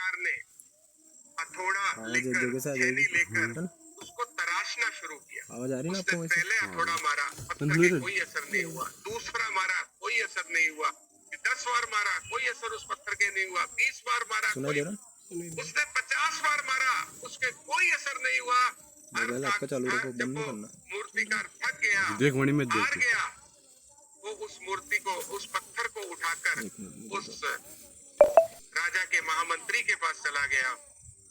मूर्तिकार ने हथौड़ा लेकर, छेनी लेकर उसको तराशना शुरू किया। आवाज आ रही ना उसने आपको? पहले हथौड़ा मारा, पत्थर के कोई असर नहीं हुआ। दूसरा मारा, कोई असर नहीं हुआ। 10 बार मारा, कोई असर उस पत्थर के नहीं हुआ। 20 बार मारा, सुनाई दे रहा? उसने 50 बार मारा, उसके कोई असर नहीं हुआ। मोबाइल आपका चालू रखो, बंद नहीं करना। मूर्तिकार थक गया, देख मणि में हार देख गया, वो उस मूर्ति को, उस पत्थर को उठाकर उस राजा के महामंत्री के पास चला गया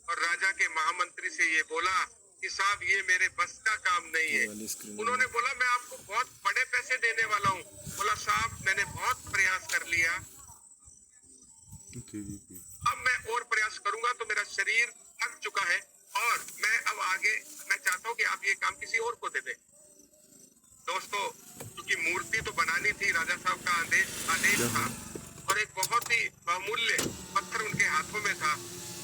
और राजा के महामंत्री से ये बोला कि साहब ये मेरे बस का काम नहीं है। उन्होंने बोला मैं आपको बहुत बड़े पैसे देने वाला हूँ। बोला साहब मैंने बहुत प्रयास कर लिया, अब मैं और प्रयास करूंगा तो मेरा शरीर थक चुका है और मैं अब आगे मैं चाहता हूँ कि आप ये काम किसी और को दे दें। दोस्तों, क्योंकि मूर्ति तो बनानी थी, राजा साहब का आदेश था और एक बहुत ही बहुमूल्य पत्थर उनके हाथों में था।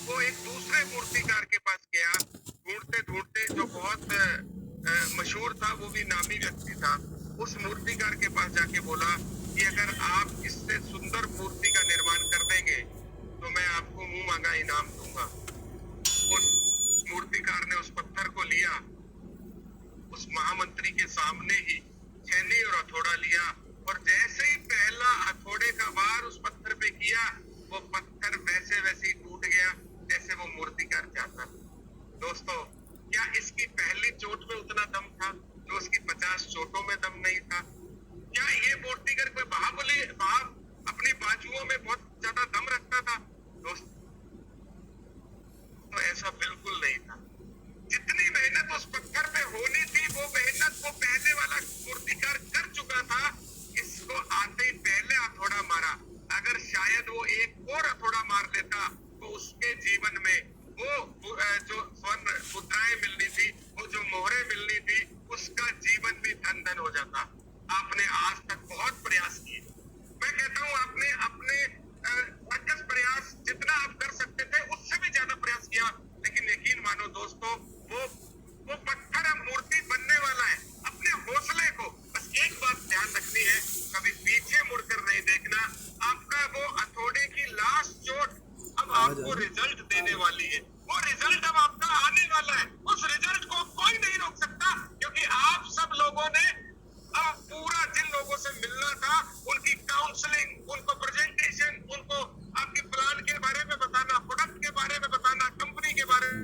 वो एक दूसरे मूर्तिकार के पास गया, ढूंढते ढूंढते, जो बहुत मशहूर था, वो भी नामी व्यक्ति था। उस मूर्तिकार के पास जाके बोला कि अगर आप इससे सुंदर मूर्ति का निर्माण कर देंगे तो मैं आपको मुंह मांगा इनाम दूंगा। उस मूर्तिकार ने उस पत्थर को लिया, उस महामंत्री के सामने ही छेनी और हथौड़ा लिया और जैसे ही पहला हथौड़े का वार उस पत्थर पे किया, वो पत्थर वैसे वैसे ही टूट गया जैसे वो मूर्तिकार चाहता। दोस्तों, क्या इसकी पहली चोट में उतना दम था जो उसकी 50 चोटों में दम नहीं था? क्या ये मूर्तिकार कोई बाहुबली अपनी बाजुओं में बहुत ज्यादा दम रखता था? दोस्तों, तो ऐसा बिल्कुल नहीं था। जितनी मेहनत उस पत्थर पे होनी थी वो मेहनत वो पहले वाला मूर्तिकार कर चुका था। इसको आते ही पहले हथौड़ा मारा। अगर शायद वो एक और हथौड़ा मार लेता तो उसके जीवन में वो जो स्वर्ण मुद्राएं मिलनी थी, वो जो मोहरें मिलनी थी, उसका जीवन भी धन धन हो जाता। आपने आज तक बहुत प्रयास किए, मैं कहता हूँ आपने अपने सकस प्रयास जितना आप कर सकते थे उससे भी ज्यादा प्रयास किया, लेकिन यकीन मानो दोस्तों, वो पत्थर अब मूर्ति बनने वाला है। अपने हौसले को, बस एक बात ध्यान रखनी है, कभी पीछे मुड़कर नहीं देखना। आपका वो हथौड़े की लास्ट चोट अब आपको रिजल्ट देने वाली है। वो रिजल्ट अब आपका आने वाला है। उस रिजल्ट को कोई नहीं रोक सकता, क्योंकि आप सब लोगों ने अब पूरा जिन लोगों से मिलना था उनकी काउंसलिंग, उनको प्रेजेंटेशन, उनको आपके प्लान के बारे में बताना, प्रोडक्ट के बारे में बताना, कंपनी के बारे में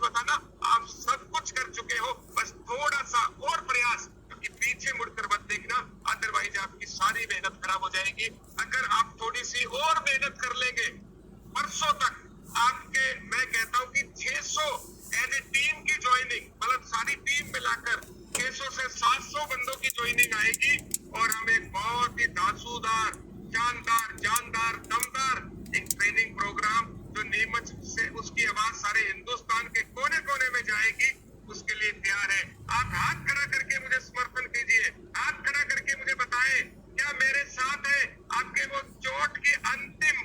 बताना, आप सब कुछ कर चुके हो। बस थोड़ा सा और प्रयास, क्योंकि पीछे मुड़कर मत देखना, अदरवाइज आपकी सारी मेहनत खराब हो जाएगी। अगर आप थोड़ी सी और मेहनत कर लेंगे, परसों तक आपके, मैं कहता हूँ कि 600 एज ए टीम की ज्वाइनिंग, मतलब सारी टीम मिलाकर 600 से 700 बंदों की ज्वाइनिंग आएगी और हम एक बहुत ही धांसूदार, शानदार, जानदार, दमदार एक ट्रेनिंग प्रोग्राम जो नीमच से उसकी आवाज सारे हिंदुस्तान के कोने कोने में जाएगी, उसके लिए तैयार है। आप हाथ खड़ा करके मुझे समर्थन कीजिए, हाथ खड़ा करके मुझे बताएं क्या मेरे साथ है। आपके वो चोट की अंतिम,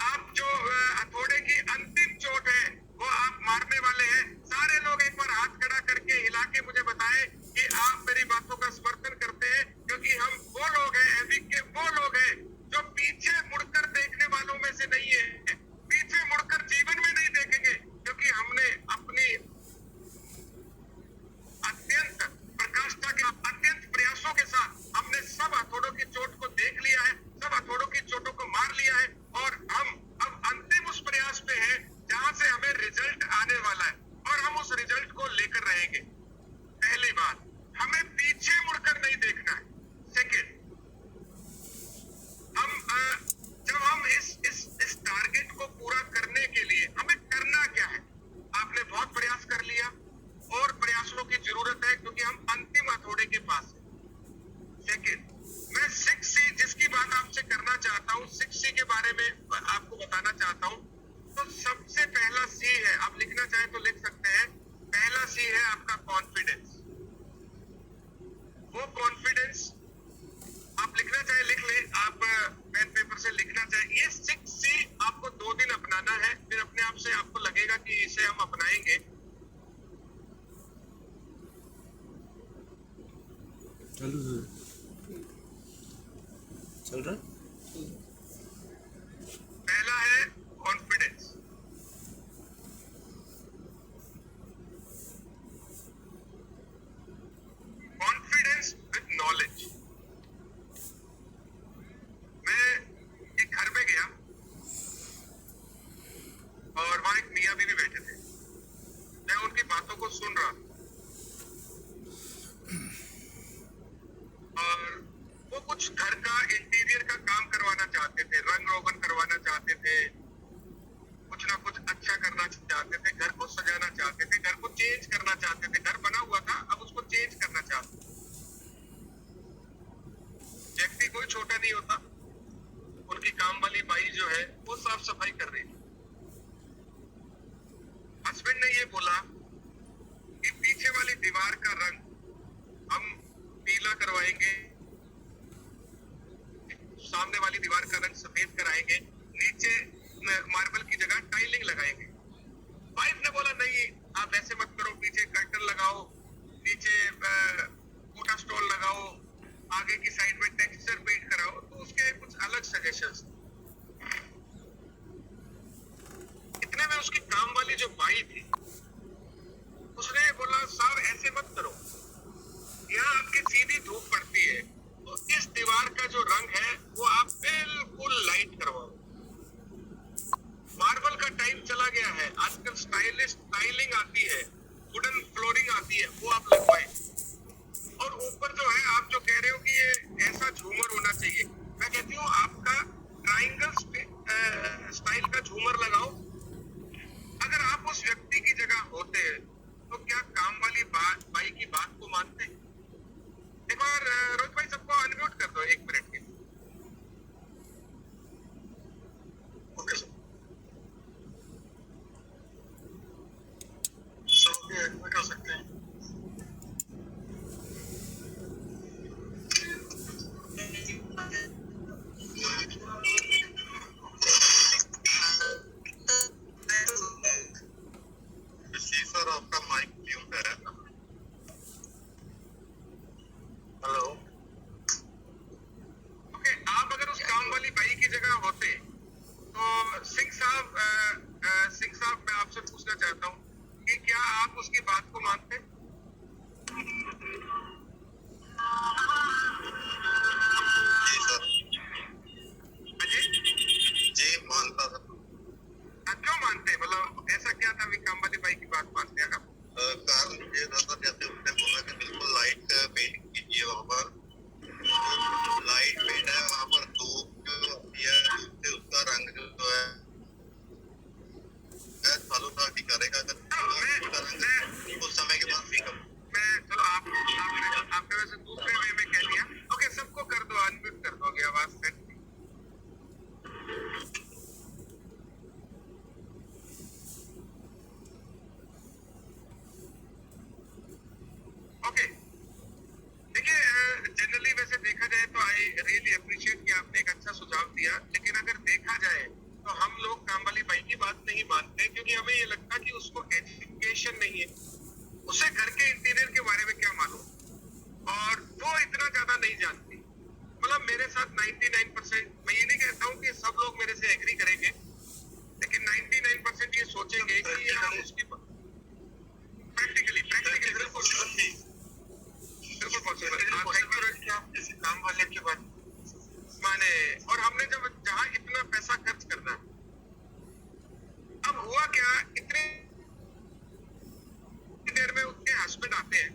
आप जो हथौड़े की अंतिम चोट है वो आप मारने वाले हैं। सारे लोग एक बार हाथ खड़ा करके हिला के मुझे बताएं कि आप मेरी बातों का समर्थन करते हैं, क्योंकि हम वो लोग हैं, एविक के वो लोग हैं जो पीछे मुड़कर देखने वालों में से नहीं है, पीछे मुड़कर जीवन में नहीं देखेंगे, क्योंकि हमने अपनी अत्यंत प्रकाष्ठा के, अत्यंत प्रयासों के साथ हमने सब हथौड़ों की चोट को देख लिया है, सब हथौड़ों की चोटों को मार लिया है और हम अब अंतिम उस प्रयास पे हैं जहां से हमें रिजल्ट आने वाला है और हम उस रिजल्ट को लेकर रहेंगे। पहली बात, हमें पीछे मुड़कर नहीं देखना है। सेकेंड, जब हम इस टारगेट को पूरा करने के लिए हमें करना क्या है? आपने बहुत प्रयास कर लिया और प्रयासों की जरूरत है, क्योंकि हम अंतिम हथौड़े के पास हैं। सेकेंड, मैं 6C जिसकी बात आपसे करना चाहता हूँ, 6C के बारे में आपको बताना चाहता हूँ। तो सबसे पहला C है, आप लिखना चाहें तो लिख सकते हैं। पहला C है आपका कॉन्फिडेंस। वो कॉन्फिडेंस आप लिखना चाहे लिख ले, आप पेन पेपर से लिखना चाहे। ये 6C आपको 2 दिन अपनाना है, फिर अपने आप से आपको लगेगा कि इसे हम अपनाएंगे। चल रहा? पहला है सुन रहा था। और वो कुछ घर का इंटीरियर का काम करवाना चाहते थे, रंग रोगन करवाना चाहते थे, कुछ ना कुछ अच्छा करना चाहते थे, घर को सजाना चाहते थे, घर को चेंज करना चाहते थे। घर बना हुआ था, अब उसको चेंज करना चाहते थे। व्यक्ति कोई छोटा नहीं होता। उनकी काम वाली बाई जो है वो साफ सफाई कर रही थी। हस्बैंड ने ये बोला कि पीछे वाली दीवार का रंग हम पीला करवाएंगे, सामने वाली दीवार का रंग सफेद कराएंगे, नीचे मार्बल की जगह टाइलिंग लगाएंगे। वाइफ ने बोला नहीं, आप ऐसे मत करो, पीछे कर्टन लगाओ, नीचे मोटा स्टॉल लगाओ, आगे की साइड में टेक्सचर पेंट कराओ। तो उसके कुछ अलग सजेशंस। इतने में उसकी काम वाली जो बाई थी उसने बोला साहब ऐसे मत करो, यहाँ आपकी सीधी धूप पड़ती है, तो इस दीवार का जो रंग है वो आप बिल्कुल लाइट करवाओ। मार्बल का टाइम चला गया है, आजकल स्टाइलिश टाइलिंग आती है, वुडन फ्लोरिंग आती है, वो आप लगवाएं। और ऊपर जो है आप जो कह रहे हो कि ये ऐसा झूमर होना चाहिए, मैं कहती हूँ आपका ट्रायंगल स्टाइल का झूमर लगाओ। अगर आप उस व्यक्ति की जगह होते तो क्या काम वाली बाई की बात को मानते? एक बार रोहित भाई सबको अनम्यूट कर दो 1 मिनट के लिए। ओके सर, सब एडमिट कर सकते हैं। सर आपका माइक म्यूट है। हेलो। ओके, आप अगर उस काम वाली बाई की जगह होते तो सिंह साहब मैं आपसे पूछना चाहता हूँ कि क्या आप उसकी बात को मानते? जी सर। अजय जी मानता था। क्यों मानते? मतलब ऐसा क्या था काम वाली बाई की बात मानते हैं आप? कारण ये था सर, जैसे उसने बोला कि बिल्कुल लाइट पेंट कीजिए, वहाँ पर लाइट पेंट है, वहाँ पर धूप जो आती है उससे उसका रंग जो है सालों साल टिका रहेगा। अगर उस समय के बाद फीका। मैं चलो आपने वैसे दूसरे वे में कह दिया। ओके, सबको कर दो, अनम्यूट कर दोगे, आवाज सेट। ओके, देखिए जनरली वैसे देखा जाए तो आई रियली अप्रिशिएट कि आपने एक अच्छा सुझाव दिया, लेकिन अगर देखा जाए तो हम लोग काम वाली बाई की बात नहीं मानते क्योंकि हमें ये लगता कि उसको एजुकेशन नहीं है, उसे घर के इंटीरियर के बारे में क्या मालूम, और वो इतना ज्यादा नहीं जानती। मतलब मेरे साथ 99%, मैं ये नहीं कहता हूँ कि सब लोग मेरे से एग्री करेंगे, लेकिन 99% ये सोचेंगे कि यार उसकी प्रैक्टिकली बिल्कुल पॉसिबल। आप किसी काम वाले के बाद माने, और हमने जब जहाँ इतना पैसा खर्च करना, अब हुआ क्या, इतने देर में उनके हस्बैंड आते हैं।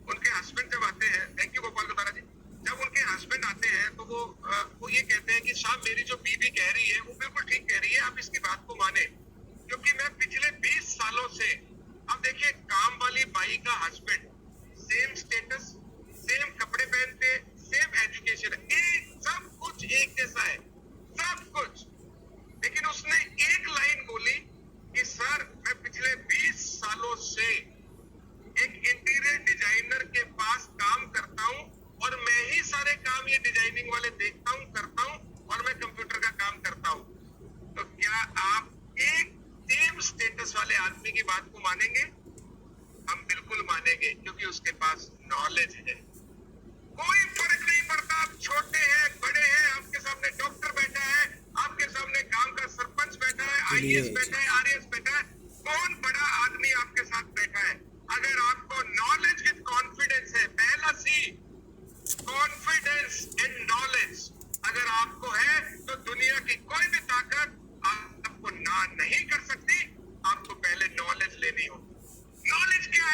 उनके हस्बैंड जब आते हैं, थैंक यू गोपाल गुदारा जी, जब उनके हस्बैंड आते हैं तो वो ये कहते हैं कि साहब मेरी जो बीवी कह रही है वो बिल्कुल ठीक कह रही है, आप इसकी बात को माने, क्योंकि मैं पिछले 20 सालों से, अब देखिए काम वाली बाई का हस्बैंड सेम स्टेटस, सेम कपड़े पहनते, सेम एजुकेशन, सब कुछ एक जैसा है, सब कुछ, लेकिन उसने एक लाइन बोली कि सर मैं पिछले 20 सालों से एक इंटीरियर डिजाइनर के पास काम करता हूं और मैं ही सारे काम ये डिजाइनिंग वाले देखता हूं, करता हूं, और मैं कंप्यूटर का काम करता हूं। तो क्या आप एक सेम स्टेटस वाले आदमी की बात को मानेंगे? हम बिल्कुल मानेंगे, क्योंकि उसके पास नॉलेज है। कोई फर्क नहीं पड़ता आप छोटे हैं बड़े हैं, आपके सामने डॉक्टर बैठा है, आपके सामने गांव का सरपंच बैठा है, आईएएस बैठा है, आरएएस बैठा है, कौन बड़ा आदमी आपके साथ बैठा है, अगर आपको नॉलेज विद कॉन्फिडेंस है, पहला सी कॉन्फिडेंस इन नॉलेज अगर आपको है तो दुनिया की कोई भी ताकत आपको ना नहीं कर सकती। आपको पहले नॉलेज लेनी हो। नॉलेज क्या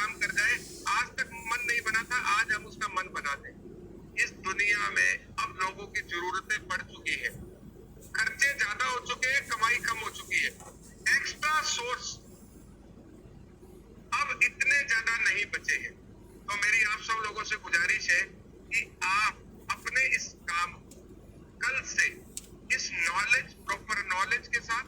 काम कर जाए। आज तक मन नहीं बना था, आज हम उसका मन बना दें। इस दुनिया में अब लोगों की जरूरतें बढ़ चुकी है, खर्चे ज्यादा हो चुके हैं, कमाई कम हो चुकी है, एक्स्ट्रा सोर्स अब इतने ज्यादा नहीं बचे हैं। तो मेरी आप सब लोगों से गुजारिश है कि आप अपने इस काम कल से इस नॉलेज, प्रॉपर नॉलेज के साथ,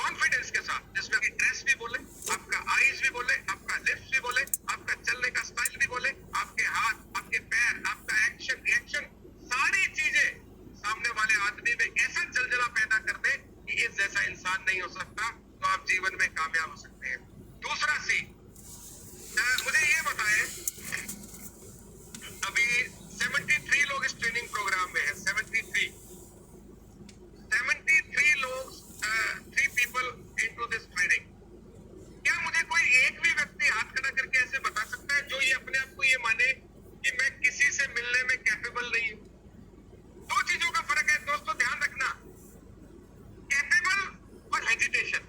कॉन्फिडेंस के साथ, जिसमें आपकी ड्रेस भी बोले, आपका आईज भी बोले, आपका लिप्स भी बोले, आपका चलने का स्टाइल भी बोले, आपके हाथ, आपके पैर, आपका एक्शन रिएक्शन, सारी चीजें सामने वाले आदमी में ऐसा जलजला पैदा कर दे कि इस जैसा इंसान नहीं हो सकता, तो आप जीवन में कामयाब हो सकते हैं। दूसरा सी, मुझे ये बताएं, अभी 73 लोग इस ट्रेनिंग प्रोग्राम में है। 73 लोग, 3 पीपल इनटू दिस ट्रेनिंग। क्या मुझे कोई एक भी व्यक्ति हाथ खड़ा करके ऐसे बता सकता है जो ये अपने आप को ये माने कि मैं किसी से मिलने में कैपेबल नहीं हूं? दो चीजों का फर्क है दोस्तों, ध्यान रखना, कैपेबल और हेजिटेशन,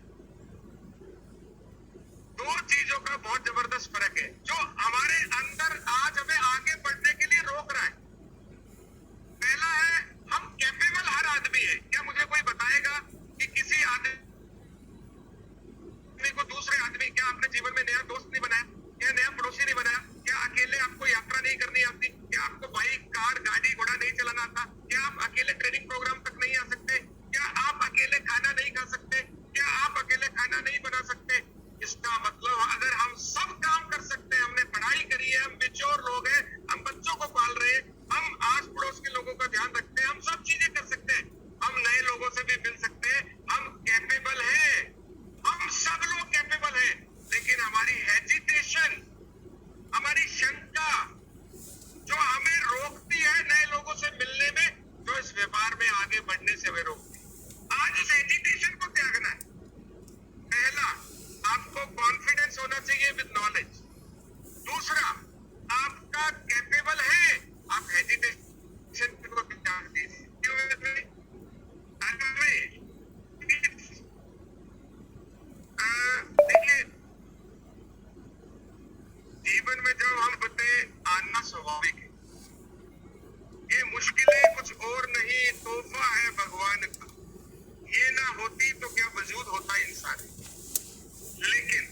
दो चीजों का बहुत जबरदस्त फर्क है जो हमारे अंदर आज हमें आगे बढ़ने के लिए रोक रहा है। पहला है, हम कैपेबल हर आदमी है। क्या मुझे कोई बताएगा कि किसी आदमी को दूसरे आदमी, क्या आपने जीवन में नया दोस्त नहीं बनाया, क्या नया पड़ोसी नहीं बनाया, क्या अकेले आपको यात्रा नहीं करनी आती, क्या आपको बाइक, कार, गाड़ी घोड़ा नहीं चलाना आता, क्या आप अकेले ट्रेनिंग प्रोग्राम तक नहीं आ सकते, क्या आप अकेले खाना नहीं खा सकते, क्या आप अकेले खाना नहीं बना सकते? इसका मतलब अगर हम सब काम कर सकते हैं, हमने पढ़ाई करी है, हम मेच्योर लोग हैं, हम बच्चों को पाल रहे हैं, हम आस पड़ोस के लोगों का ध्यान रखते हैं, हम सब चीजें कर सकते हैं, हम नए लोगों से भी मिल सकते हैं, हम कैपेबल हैं, हम सब लोग कैपेबल हैं। लेकिन हमारी हेजिटेशन, हमारी शंका जो हमें रोकती है नए लोगों से मिलने में, जो इस व्यापार में आगे बढ़ने से हमें रोकती है। आज इस हेजिटेशन को त्यागना है। पहला, आपको कॉन्फिडेंस होना चाहिए विद नॉलेज। दूसरा, आपका कैपेबल है, आप हेजिटेशन को त्याग दीजिए। देखिए, जीवन में जब हम बते आना स्वाभाविक है, ये मुश्किलें कुछ और नहीं, तोहफा है भगवान का। ये ना होती तो क्या वजूद होता इंसान। लेकिन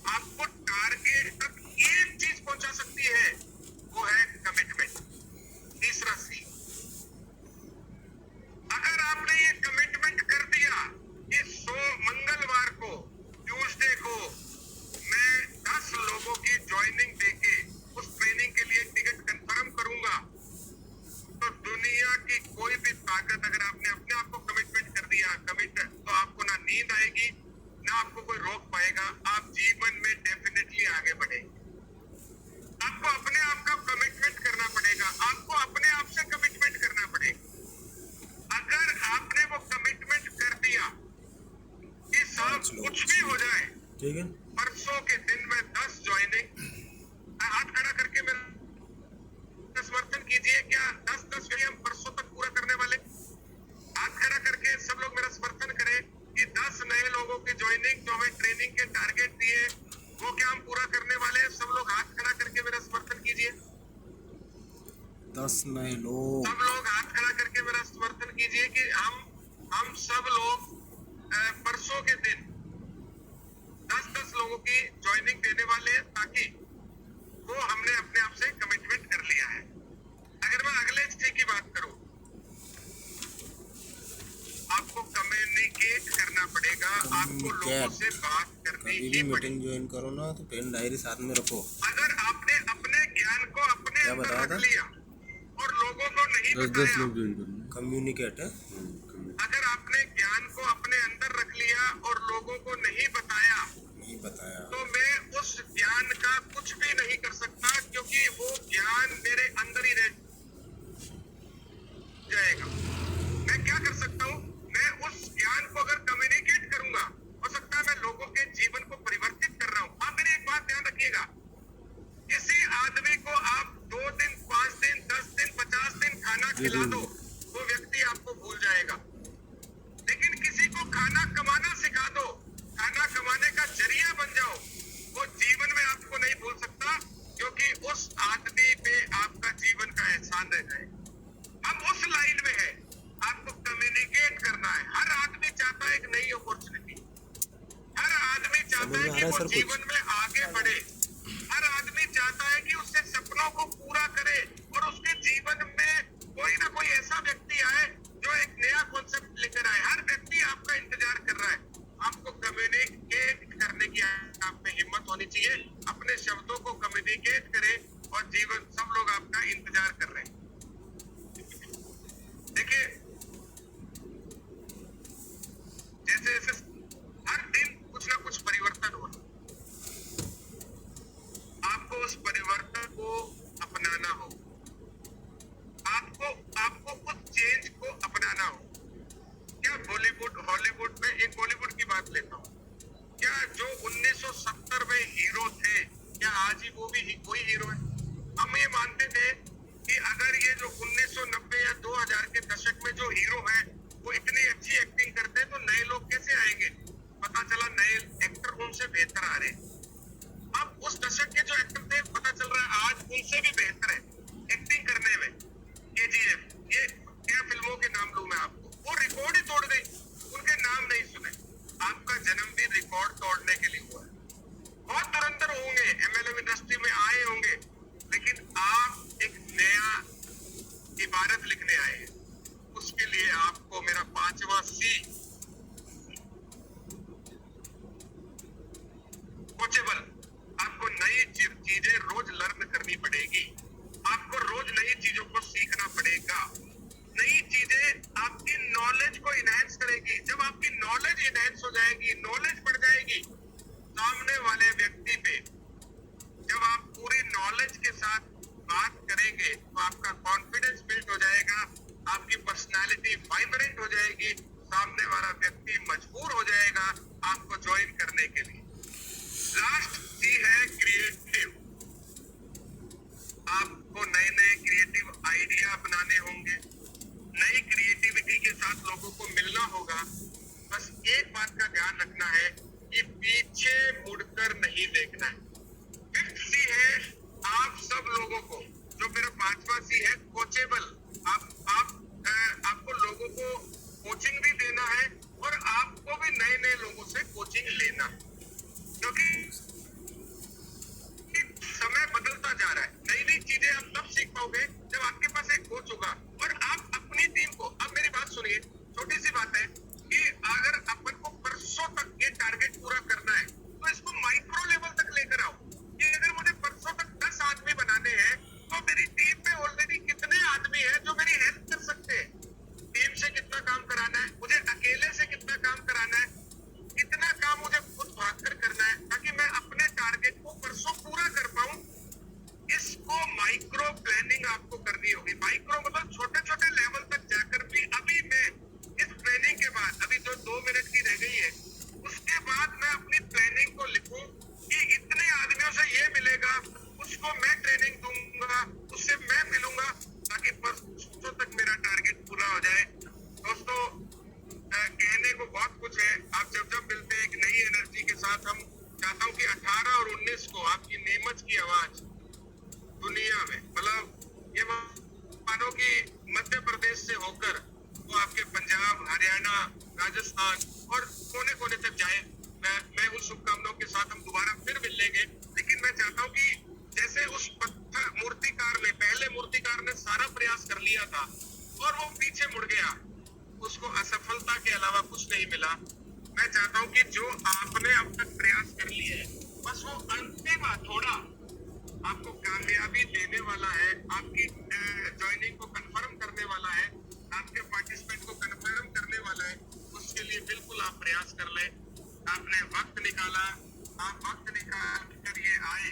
आपको टारगेट तक एक चीज पहुंचा सकती है, वो है कमिटमेंट। तीसरा सी, अगर आपने ये कमिटमेंट कर दिया कि मंगलवार को, ट्यूसडे को मैं 10 लोगों की ज्वाइनिंग देके उस ट्रेनिंग के लिए टिकट कंफर्म करूंगा, तो दुनिया की कोई भी ताकत, अगर आपने अपने आप को कमिटमेंट कर दिया, तो आपको ना नींद आएगी, ना आपको कोई रोक पाएगा, आप जीवन में डेफिनेटली आगे बढ़ेंगे। आपको अपने आप का कमिटमेंट करना पड़ेगा, आपको अपने आप से कमिटमेंट करना पड़ेगा। अगर आपने वो कमिटमेंट कर दिया कि सब कुछ भी हो जाए, ठीक है, परसों के दिन में 10 ज्वाइनिंग, हाथ खड़ा करके मेरा समर्थन कीजिए। क्या 10 हम परसों तक पूरा करने वाले? हाथ खड़ा करके सब लोग मेरा समर्थन करें कि 10 नए लोगों की ज्वाइनिंग जो हमें ट्रेनिंग के टारगेट दिए, वो क्या हम पूरा करने वाले हैं? सब लोग हाथ खड़ा करके मेरा समर्थन कीजिए। 10 नए लोग, सब लोग हाथ खड़ा करके मेरा समर्थन कीजिए कि हम सब लोग परसों के दिन 10 लोगों की ज्वाइनिंग देने वाले हैं, ताकि वो हमने अपने आप से कमिटमेंट कर लिया है। अगर मैं अगले स्टे की बात करूं, आपको कम्युनिकेट करना पड़ेगा, आपको लोगों से बात करनी कभी ही भी पड़ेगी। मीटिंग ज्वाइन करो ना तो पेन डायरी साथ में रखो। अगर आपने अपने ज्ञान को अपने क्या अंदर बताया रख था? लिया और लोगों को नहीं 10 बताया, लोग ज्वाइन करना। कम्युनिकेट है, अगर आपने ज्ञान को अपने अंदर रख लिया और लोगों को नहीं बताया, नहीं बताया, तो मैं उस ज्ञान का कुछ भी नहीं कर सकता, क्योंकि वो ज्ञान मेरे अंदर ही रह जाएगा। मैं क्या कर सकता हूँ? मैं उस ज्ञान को अगर कम्युनिकेट करूंगा, हो सकता है मैं लोगों के जीवन को परिवर्तित कर रहा हूँ। आप मेरी एक बात ध्यान रखिएगा, किसी आदमी को आप 2 दिन, 5 दिन, 10 दिन, 50 दिन खाना खिला दो, वो व्यक्ति आपको भूल जाएगा। लेकिन किसी को खाना कमाना सिखा दो, खाना कमाने का जरिया रहा है वो सर कुछ। जीवन में आगे बढ़े। हर आदमी चाहता है कि उससे सपनों को पूरा करे और उसके जीवन में कोई ना कोई ऐसा व्यक्ति आए जो एक नया कॉन्सेप्ट लेकर आए। हर व्यक्ति आपका इंतजार कर रहा है। आपको कम्युनिकेट करने की आप में हिम्मत होनी चाहिए। अपने शब्दों को कम्युनिकेट करें और जीवन सब लोग आपका इंतजार कर रहे हैं। देखिए, जैसे जैसे हर दिन कुछ ना कुछ परिवर्तन हो रहा है, आपको उस परिवर्तन को अपनाना हो। आपको उस चेंज को अपनाना हो। क्या बॉलीवुड हॉलीवुड में, एक बॉलीवुड की बात लेता हूँ, क्या जो 1970 में हीरो थे, क्या आज ही वो भी वही हीरो है? हम ये मानते थे कि अगर ये जो 1990 या 2000 के दशक में जो हीरो हैं वो इतनी अच्छी एक्टिंग करते हैं तो नए लोग कैसे आएंगे? पता चला नए एक्टर उनसे बेहतर आ रहे हैं। अब उस दशक के जो एक्टर थे, पता चल रहा है आज उनसे भी बेहतर है एक्टिंग करने में। केजीएफ, ये क्या फिल्मों के नाम लूं मैं आपको, वो रिकॉर्ड ही तोड़ गई, उनके नाम नहीं सुने। आपका जन्म भी रिकॉर्ड तोड़ने के लिए हुआ है। बहुत धुरंधर होंगे, एमएलएम इंडस्ट्री में आए होंगे, लेकिन आप एक नया इबारत लिखने आए हैं। उसके लिए आपको मेरा 5वां सी, कोचेबल। आपको नई चीजें रोज लर्न करनी पड़ेगी। आपको रोज नई चीजों को सीखना पड़ेगा। नई चीजें आपकी नॉलेज को इनहेंस करेगी। जब आपकी नॉलेज इनहेंस हो जाएगी, नॉलेज बढ़ जाएगी, सामने वाले व्यक्ति पे जब आप पूरी नॉलेज के साथ बात करेंगे तो आपका कॉन्फिडेंस बिल्ड हो जाएगा, आपकी पर्सनालिटी वाइब्रेंट हो जाएगी, सामने वाला व्यक्ति मजबूर हो जाएगा आपको ज्वाइन करने के लिए। लास्ट सी है क्रिएटिव। आपको नए नए क्रिएटिव आइडिया अपनाने होंगे, नई क्रिएटिविटी के साथ लोगों को मिलना होगा। बस एक बात का ध्यान रखना है कि पीछे मुड़कर नहीं देखना है। फिफ्थ सी है आप सब लोगों को, जो मेरा 5वां सी है कोचेबल। आपको लोगों को कोचिंग भी देना है और आपको भी नए नए लोगों से कोचिंग लेना है, क्योंकि समय बदलता जा रहा है। नई नई चीजें आप तब सीख पाओगे जब आपके पास एक कोच होगा और आप अपनी टीम को, अब मेरी बात सुनिए, छोटी सी बात है कि अगर अपन को परसों तक ये टारगेट पूरा करना है तो इसको माइक्रो लेवल तक लेकर आओ कि अगर मुझे परसों तक 10 आदमी बनाने हैं तो मेरी टीम में ऑलरेडी कितने आदमी हैं जो मेरी हेल्प कर सकते हैं। टीम से कितना काम कराना है, मुझे अकेले से कितना काम कराना है, कितना काम मुझे खुद भागकर करना है, ताकि मैं अपने टारगेट को परसों पूरा कर पाऊं। इसको माइक्रो प्लानिंग आपको करनी होगी। माइक्रो मतलब छोटे छोटे लेवल तक जाकर भी। अभी मैं इस प्लानिंग के बाद, अभी जो 2 मिनट की रह गई है, उसके बाद मैं अपनी प्लानिंग को लिखूं कि इतने आदमियों से ये मिलेगा, उसको मैं ट्रेनिंग दूंगा, उससे मैं मिलूंगा, ताकि परसों तक मेरा टारगेट पूरा हो जाए। दोस्तों, कहने को बहुत कुछ है। आप जब जब मिलते हैं एक नई एनर्जी के साथ, हम चाहता हूं कि 18 और 19 को आपकी नीमच की आवाज दुनिया में, मतलब ये मानो कि मध्य प्रदेश से होकर वो आपके पंजाब, हरियाणा, राजस्थान और कोने कोने तक जाए। मैं उस शुभकामनाओं के साथ हम दोबारा फिर मिलेंगे। लेकिन मैं चाहता हूं कि जैसे उस पत्थर मूर्तिकार ने, पहले मूर्तिकार ने सारा प्रयास कर लिया था और वो पीछे मुड़ गया, उसको असफलता के अलावा कुछ नहीं मिला। मैं चाहता हूं कि जो आपने अब तक प्रयास कर लिए है, बस वो अंतिम थोड़ा आपको कामयाबी देने वाला है, आपकी ज्वाइनिंग को कंफर्म करने वाला है, आपके पार्टिसिपेंट को कंफर्म करने वाला है। उसके लिए बिल्कुल आप प्रयास कर लें। आपने वक्त निकाला, आप वक्त निकाल कर ये आए,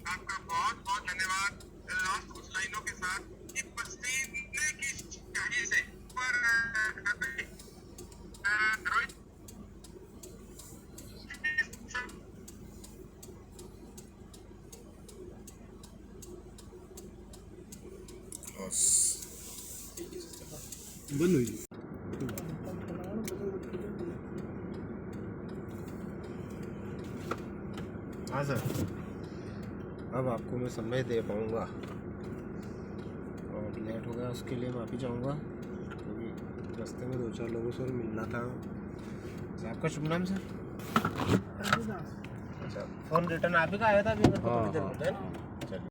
आपका बहुत बहुत धन्यवाद। लास्ट कुछ लाइनों के साथ कि पसीने की स्याही से पर रोहित बंद हुई। हाँ सर, अब आपको मैं समय दे पाऊँगा और लेट हो गया उसके लिए माफ़ी चाहूँगा, क्योंकि रास्ते में 2-4 लोगों से मिलना था। आपका शुभ नाम सर? अच्छा, फोन रिटर्न आप ही का आया था अभी मेरे को हाँ, थोड़ी देर हाँ, पहले, है ना? हाँ। चलिए।